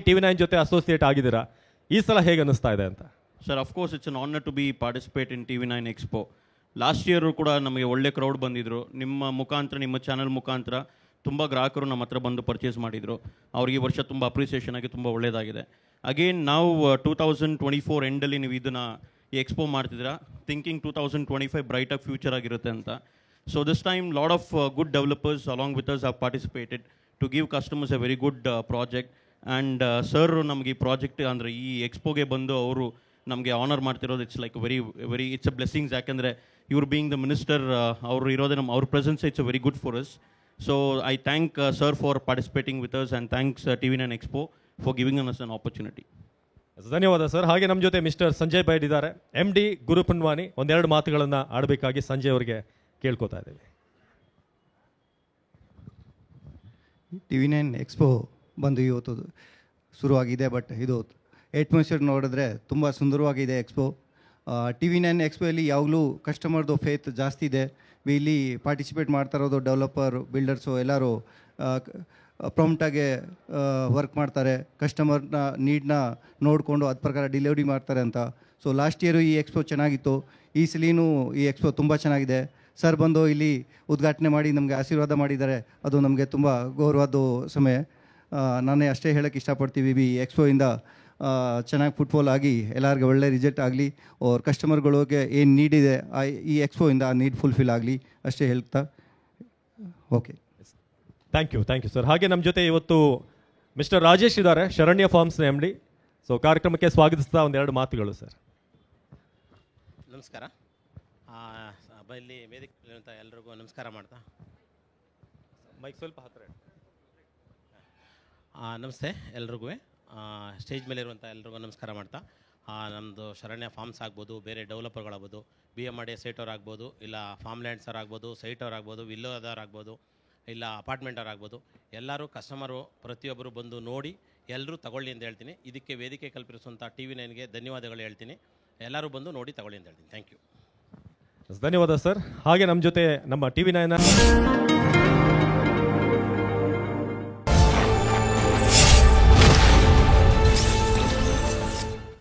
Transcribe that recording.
TV9 ಜೊತೆ associate ಆಗಿದ್ದೀರಾ, ಈ ಸಲ ಹೇಗೆ ಅನಿಸ್ತಾ ಇದೆ ಅಂತ? Sir, of course it's an honour to be participate in TV9 expo. Last year ಕೂಡ ನಮಗೆ ಒಳ್ಳೆ ಕ್ರೌಡ್ ಬಂದಿದ್ದರು. ನಿಮ್ಮ ಮುಖಾಂತರ, ನಿಮ್ಮ ಚಾನಲ್ ಮುಖಾಂತರ ತುಂಬ ಗ್ರಾಹಕರು ನಮ್ಮ ಹತ್ರ ಬಂದು ಪರ್ಚೇಸ್ ಮಾಡಿದರು. ಅವ್ರಿಗೆ ಈ ವರ್ಷ ತುಂಬ ಅಪ್ರಿಸಿಯೇಷನ್ ಆಗಿ ತುಂಬ ಒಳ್ಳೆಯದಾಗಿದೆ. ಅಗೇನ್ ನಾವು 2024 ಎಂಡಲ್ಲಿ ನೀವು ಇದನ್ನು ಈ ಎಕ್ಸ್ಪೋ ಮಾಡ್ತಿದ್ದೀರಾ, ಥಿಂಕಿಂಗ್ 2025 ಬ್ರೈಟಾಗಿ ಫ್ಯೂಚರ್ ಆಗಿರುತ್ತೆ ಅಂತ. So this time lot of good developers along with us have participated to give customers a very good project. And sir ನಮಗೆ ಈ ಪ್ರಾಜೆಕ್ಟ್ ಅಂದರೆ ಈ ಎಕ್ಸ್ಪೋಗೆ ಬಂದು ಅವರು ನಮಗೆ ಆನರ್ ಮಾಡ್ತಿರೋದು it's like very it's a blessings. ಯಾಕೆಂದರೆ ಇವ್ರು ಬೀಯಿಂಗ್ ದ ಮಿನಿಸ್ಟರ್, ಅವರು ಇರೋದೇ ಅವ್ರ presence it's a very good for us. So I thank sir for participating with us and thanks TV9 expo for giving us an opportunity. ಧನ್ಯವಾದ sir. ಹಾಗೆ ನಮ್ಮ ಜೊತೆ mister Sanjay ಬೈಡ್ ಇದ್ದಾರೆ, MD ಗುರುಪುನ್ವಾನಿ. ಒಂದೆರಡು ಮಾತುಗಳನ್ನು ಆಡಬೇಕಾಗಿ ಸಂಜಯ್ ಅವರಿಗೆ ಕೇಳ್ಕೊತಾ ಇದ್ದೀವಿ. TV9 ಎಕ್ಸ್ಪೋ ಬಂದು ಇವತ್ತು ಶುರುವಾಗಿದೆ. ಬಟ್ ಇದು ಅಟ್ಮಾಸ್ಫಿಯರ್ ನೋಡಿದ್ರೆ ತುಂಬ ಸುಂದರವಾಗಿದೆ ಎಕ್ಸ್ಪೋ. TV9 ಎಕ್ಸ್ಪೋಯಲ್ಲಿ ಯಾವಾಗಲೂ ಕಸ್ಟಮರ್ದು ಫೇತ್ ಜಾಸ್ತಿ ಇದೆ. ಇಲ್ಲಿ ಪಾರ್ಟಿಸಿಪೇಟ್ ಮಾಡ್ತಾ ಇರೋದು ಡೆವಲಪರ್, ಬಿಲ್ಡರ್ಸು ಎಲ್ಲರೂ ಪ್ರಾಂಪ್ಟಾಗೆ ವರ್ಕ್ ಮಾಡ್ತಾರೆ. ಕಸ್ಟಮರ್ನ ನೀಡ್ನ ನೋಡಿಕೊಂಡು ಅದ ಪ್ರಕಾರ ಡೆಲಿವರಿ ಮಾಡ್ತಾರೆ ಅಂತ. ಸೊ ಲಾಸ್ಟ್ ಇಯರು ಈ ಎಕ್ಸ್ಪೋ ಚೆನ್ನಾಗಿತ್ತು, ಈ ಸಲೀನೂ ಈ ಎಕ್ಸ್ಪೋ ತುಂಬ ಚೆನ್ನಾಗಿದೆ. ಸರ್ ಬಂದು ಇಲ್ಲಿ ಉದ್ಘಾಟನೆ ಮಾಡಿ ನಮಗೆ ಆಶೀರ್ವಾದ ಮಾಡಿದ್ದಾರೆ, ಅದು ನಮಗೆ ತುಂಬ ಗೌರವದ ಸಮಯ. ನಾನೇ ಅಷ್ಟೇ ಹೇಳೋಕ್ಕೆ ಇಷ್ಟಪಡ್ತೀವಿ, ಈ ಎಕ್ಸ್ಪೋಯಿಂದ ಚೆನ್ನಾಗಿ ಫುಟ್ಫಾಲ್ ಆಗಿ ಎಲ್ಲರಿಗೆ ಒಳ್ಳೆ ರಿಸಲ್ಟ್ ಆಗಲಿ, ಅವ್ರ ಕಸ್ಟಮರ್ಗಳಿಗೆ ಏನು ನೀಡಿದೆ ಈ ಎಕ್ಸ್ಪೋಯಿಂದ ಆ ನೀಡ್ ಫುಲ್ಫಿಲ್ ಆಗಲಿ ಅಷ್ಟೇ ಹೇಳ್ತಾ ಓಕೆ. Thank you sir. ಹಾಗೆ ನಮ್ಮ ಜೊತೆ ಇವತ್ತು ಮಿಸ್ಟರ್ ರಾಜೇಶ್ ಇದ್ದಾರೆ, ಶರಣ್ಯ ಫಾರ್ಮ್ಸ್ನ MD. ಸೊ ಕಾರ್ಯಕ್ರಮಕ್ಕೆ ಸ್ವಾಗತಿಸ್ತಾ ಒಂದೆರಡು ಮಾತುಗಳು ಸರ್. ನಮಸ್ಕಾರ. ಇಲ್ಲಿ ವೇದಿಕೆ ಎಲ್ರಿಗೂ ನಮಸ್ಕಾರ ಮಾಡ್ತಾ, ಮೈಕ್ ಸ್ವಲ್ಪ ಹತ್ತಿರ. ನಮಸ್ತೆ ಎಲ್ರಿಗೂ. ಸ್ಟೇಜ್ ಮೇಲೆ ಇರುವಂಥ ಎಲ್ರಿಗೂ ನಮಸ್ಕಾರ ಮಾಡ್ತಾ, ನಮ್ಮದು ಶರಣ್ಯ ಫಾರ್ಮ್ಸ್ ಆಗ್ಬೋದು, ಬೇರೆ ಡೆವಲಪರ್ಗಳಾಗ್ಬೋದು, BMRDA ಸೈಟ್ ಅವ್ರು ಆಗ್ಬೋದು, ಇಲ್ಲ ಫಾರ್ಮ್ ಲ್ಯಾಂಡ್ಸ್ ಅವ್ರು ಆಗ್ಬೋದು, ಸೈಟ್ ಅವ್ರು ಆಗ್ಬೋದು, ವಿಲ್ಲೋದವ್ರು ಆಗ್ಬೋದು, ಇಲ್ಲ ಅಪಾರ್ಟ್ಮೆಂಟ್ ಅವ್ರು ಆಗ್ಬೋದು, ಎಲ್ಲರೂ ಕಸ್ಟಮರು ಪ್ರತಿಯೊಬ್ಬರು ಬಂದು ನೋಡಿ ಎಲ್ಲರೂ ತಗೊಳ್ಳಿ ಅಂತ ಹೇಳ್ತೀನಿ. ಇದಕ್ಕೆ ವೇದಿಕೆ ಕಲ್ಪಿಸುವಂಥ TV9ಗೆ ಧನ್ಯವಾದಗಳು ಹೇಳ್ತೀನಿ. ಎಲ್ಲರೂ ಬಂದು ನೋಡಿ ತಗೊಳ್ಳಿ ಅಂತ ಹೇಳ್ತೀನಿ. Thank you. ಧನ್ಯವಾದ ಸರ್. ಹಾಗೆ ನಮ್ಮ ಜೊತೆ ನಮ್ಮ TV9